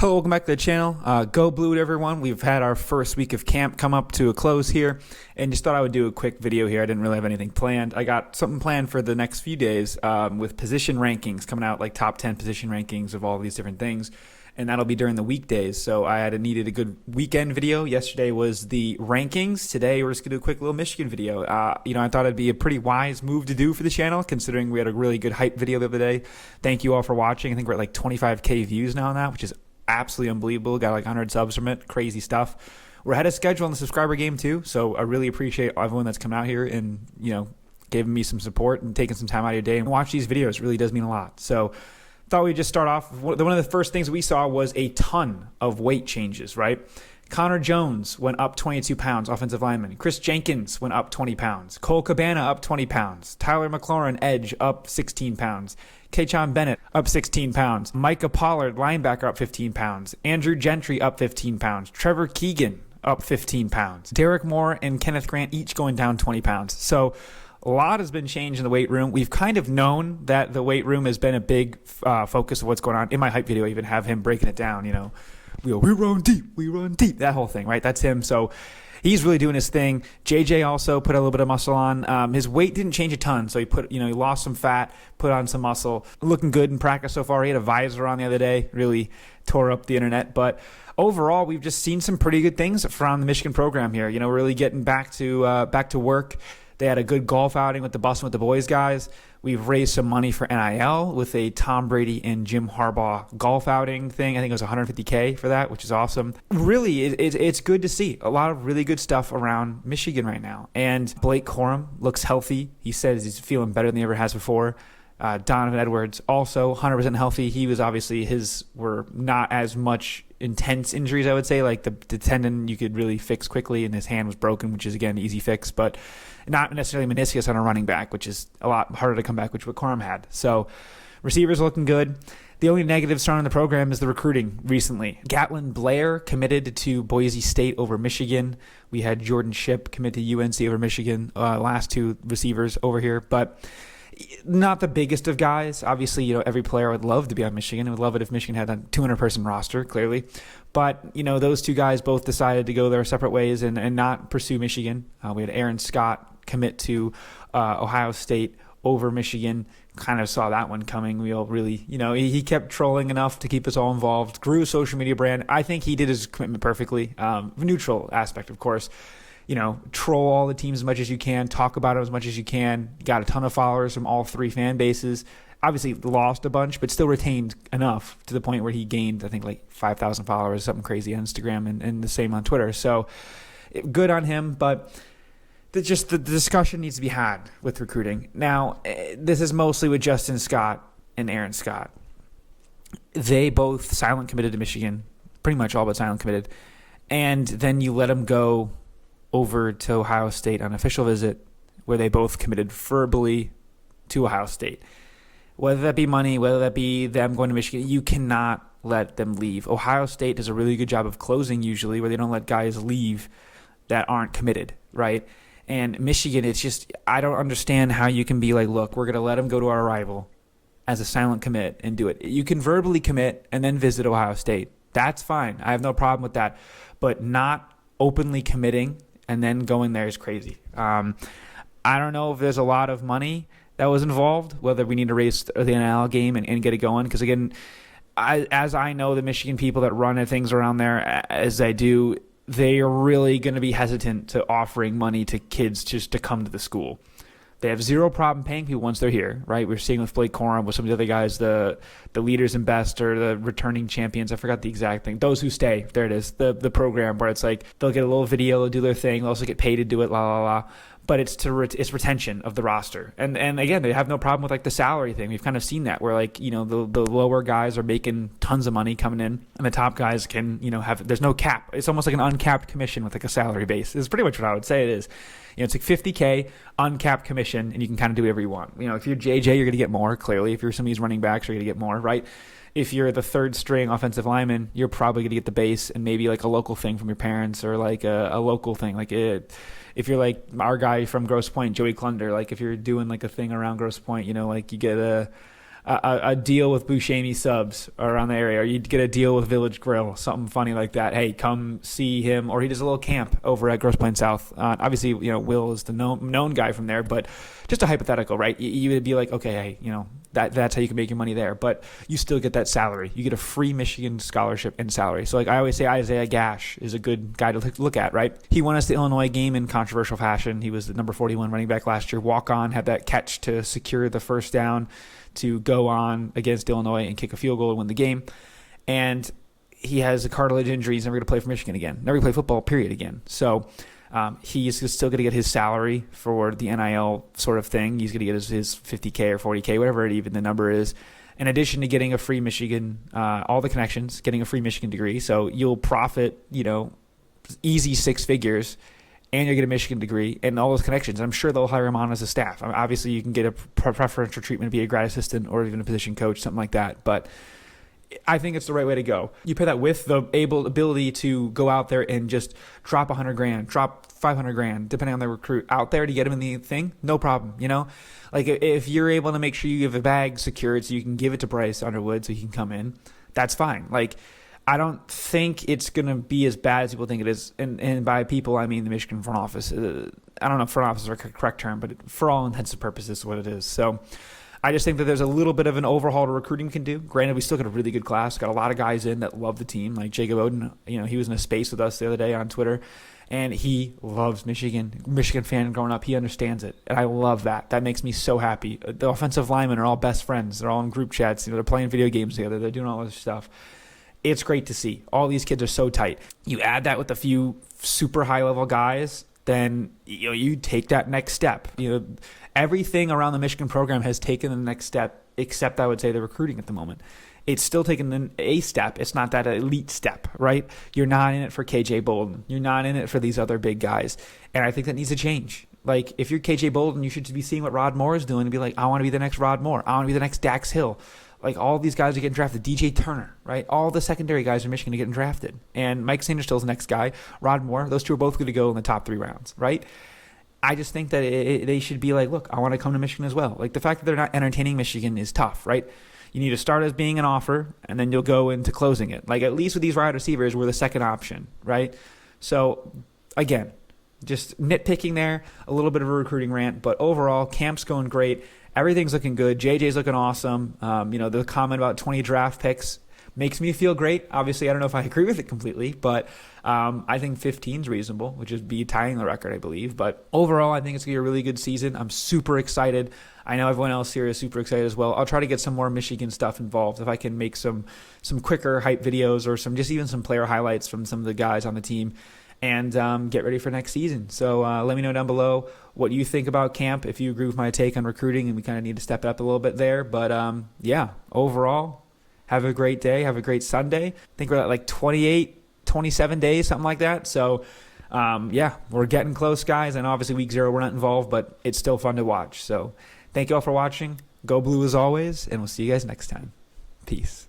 Hello, welcome back to the channel. Go Blue to everyone. We've had our first week of camp come up to a close here, and just thought I would do a quick video here. I didn't really have anything planned. I got something planned for the next few days with position rankings coming out, like top 10 position rankings of all these different things, and that'll be during the weekdays. So I needed a good weekend video. Yesterday was the rankings. Today we're just gonna do a quick little Michigan video. I thought it'd be a pretty wise move to do for the channel, considering we had a really good hype video the other day. Thank you all for watching. I think we're at like 25K views now on that, which is absolutely unbelievable. Got like 100 subs from it. Crazy stuff. We're ahead of schedule on the subscriber game too, so I really appreciate everyone that's come out here and giving me some support and taking some time out of your day and watch these videos. It really does mean a lot. So thought we'd just start off. One of the first things we saw was a ton of weight changes, right? Connor Jones went up 22 pounds, offensive lineman. Chris Jenkins went up 20 pounds. Cole Cabana up 20 pounds. Tyler McLaurin, edge, up 16 pounds. Kaychon Bennett up 16 pounds. Micah Pollard, linebacker, up 15 pounds. Andrew Gentry up 15 pounds. Trevor Keegan up 15 pounds. Derek Moore and Kenneth Grant each going down 20 pounds. So a lot has been changed in the weight room. We've kind of known that the weight room has been a big focus of what's going on. In my hype video, I even have him breaking it down, we run deep, that whole thing, right? That's him. So he's really doing his thing. JJ also put a little bit of muscle on. His weight didn't change a ton, so he lost some fat, put on some muscle. Looking good in practice so far. He had a visor on the other day, really tore up the internet. But overall, we've just seen some pretty good things from the Michigan program here. Really getting back to work. They had a good golf outing with the Bussin' with the Boys guys. We've raised some money for NIL with a Tom Brady and Jim Harbaugh golf outing thing. I think it was $150K for that, which is awesome. Really, it's good to see a lot of really good stuff around Michigan right now. And Blake Corum looks healthy. He says he's feeling better than he ever has before. Donovan Edwards also 100% healthy. He was obviously were not as much intense injuries, I would say. Like the tendon you could really fix quickly, and his hand was broken, which is again easy fix, but not necessarily meniscus on a running back, which is a lot harder to come back, which what Corum had. So receivers are looking good. The only negative surrounding the program is the recruiting recently. Gatlin Blair committed to Boise State over Michigan. We had Jordan Shipp commit to UNC over Michigan, last two receivers over here, but not the biggest of guys. Obviously, every player would love to be on Michigan. Would love it if Michigan had a 200-person roster, clearly. But, those two guys both decided to go their separate ways and not pursue Michigan. We had Aaron Scott commit to Ohio State over Michigan. Kind of saw that one coming. We all really, he kept trolling enough to keep us all involved. Grew a social media brand. I think he did his commitment perfectly. Neutral aspect, of course. Troll all the teams as much as you can, talk about it as much as you can. Got a ton of followers from all three fan bases. Obviously lost a bunch, but still retained enough to the point where he gained, I think, like 5,000 followers, something crazy on Instagram, and the same on Twitter. So good on him, but the discussion needs to be had with recruiting. Now, this is mostly with Justin Scott and Aaron Scott. They both silent committed to Michigan, pretty much all but silent committed, and then you let them go over to Ohio State on an official visit where they both committed verbally to Ohio State. Whether that be money, whether that be them going to Michigan, you cannot let them leave. Ohio State does a really good job of closing usually, where they don't let guys leave that aren't committed, right? And Michigan, it's just, I don't understand how you can be like, look, we're going to let them go to our rival as a silent commit and do it. You can verbally commit and then visit Ohio State. That's fine. I have no problem with that. But not openly committing and then going there is crazy. I don't know if there's a lot of money that was involved, whether we need to raise the NIL game and get it going. Because, again, as I know the Michigan people that run things around there, as I do, they are really going to be hesitant to offering money to kids just to come to the school. They have zero problem paying people once they're here, right? We're seeing with Blake Corum, with some of the other guys, the leaders and best, or the returning champions. I forgot the exact thing. Those who stay, there it is, the program where it's like they'll get a little video, they'll do their thing, they'll also get paid to do it, la la la. But it's retention of the roster, and again, they have no problem with like the salary thing. We've kind of seen that where like the lower guys are making tons of money coming in, and the top guys can have, there's no cap. It's almost like an uncapped commission with like a salary base. It's pretty much what I would say it is. It's like $50K uncapped commission, and you can kind of do whatever you want. If you're JJ, you're going to get more. Clearly, if you're some of these running backs, you're going to get more, right? If you're the third string offensive lineman, you're probably going to get the base and maybe like a local thing from your parents, or like a local thing. Like if you're like our guy from Grosse Pointe, Joey Klunder, like if you're doing like a thing around Grosse Pointe, like you get a deal with Buscemi subs around the area, or you'd get a deal with Village Grill, something funny like that. Hey, come see him, or he does a little camp over at Grosse Pointe South. Obviously, Will is the known guy from there, but just a hypothetical, right? You would be like, okay, hey, that's how you can make your money there, but you still get that salary. You get a free Michigan scholarship and salary. So like I always say, Isaiah Gash is a good guy to look at, right? He won us the Illinois game in controversial fashion. He was the number 41 running back last year. Walk on, had that catch to secure the first down to go on against Illinois and kick a field goal and win the game. And he has a cartilage injury. He's never going to play for Michigan again. Never going to play football, period, again. So he's still going to get his salary for the NIL sort of thing. He's going to get his $50K or $40K, whatever even the number is, in addition to getting a free Michigan, all the connections, getting a free Michigan degree. So you'll profit, easy six figures, and you'll get a Michigan degree and all those connections. I'm sure they'll hire him on as a staff. I mean, obviously, you can get a preferential treatment, be a grad assistant or even a position coach, something like that. But I think it's the right way to go. You pair that with the ability to go out there and just drop $100,000, drop $500,000, depending on the recruit out there to get him in the thing. No problem. Like if you're able to make sure you have a bag secured so you can give it to Bryce Underwood so he can come in, that's fine. Like I don't think it's going to be as bad as people think it is. And by people, I mean the Michigan front office. I don't know if front office is the correct term, but for all intents and purposes, is what it is. So I just think that there's a little bit of an overhaul to recruiting can do. Granted, we still got a really good class. Got a lot of guys in that love the team. Like Jacob Oden, he was in a space with us the other day on Twitter, and he loves Michigan. Michigan fan growing up, he understands it, and I love that. That makes me so happy. The offensive linemen are all best friends. They're all in group chats. They're playing video games together. They're doing all this stuff. It's great to see. All these kids are so tight. You add that with a few super high-level guys, then you take that next step. Everything around the Michigan program has taken the next step, except I would say the recruiting at the moment. It's still taking a step. It's not that elite step, right? You're not in it for KJ Bolden. You're not in it for these other big guys. And I think that needs to change. Like, if you're KJ Bolden, you should be seeing what Rod Moore is doing and be like, I want to be the next Rod Moore. I want to be the next Dax Hill. Like, all these guys are getting drafted. DJ Turner, right? All the secondary guys in Michigan are getting drafted. And Mike Sanderstill's the next guy. Rod Moore, those two are both going to go in the top 3 rounds, right? I just think that they should be like, look, I want to come to Michigan as well. Like, the fact that they're not entertaining Michigan is tough, right? You need to start as being an offer, and then you'll go into closing it. Like, at least with these wide receivers, we're the second option, right? So, again, just nitpicking there, a little bit of a recruiting rant, but overall, camp's going great. Everything's looking good. JJ's looking awesome. The comment about 20 draft picks makes me feel great. Obviously, I don't know if I agree with it completely, but I think 15 is reasonable, which is be tying the record, I believe. But overall, I think it's going to be a really good season. I'm super excited. I know everyone else here is super excited as well. I'll try to get some more Michigan stuff involved if I can make some quicker hype videos or even some player highlights from some of the guys on the team. And get ready for next season. So let me know down below what you think about camp, if you agree with my take on recruiting, and we kind of need to step it up a little bit there. But overall, have a great day. Have a great Sunday. I think we're at like 28, 27 days, something like that. So, we're getting close, guys. And obviously week 0, we're not involved, but it's still fun to watch. So thank you all for watching. Go Blue as always, and we'll see you guys next time. Peace.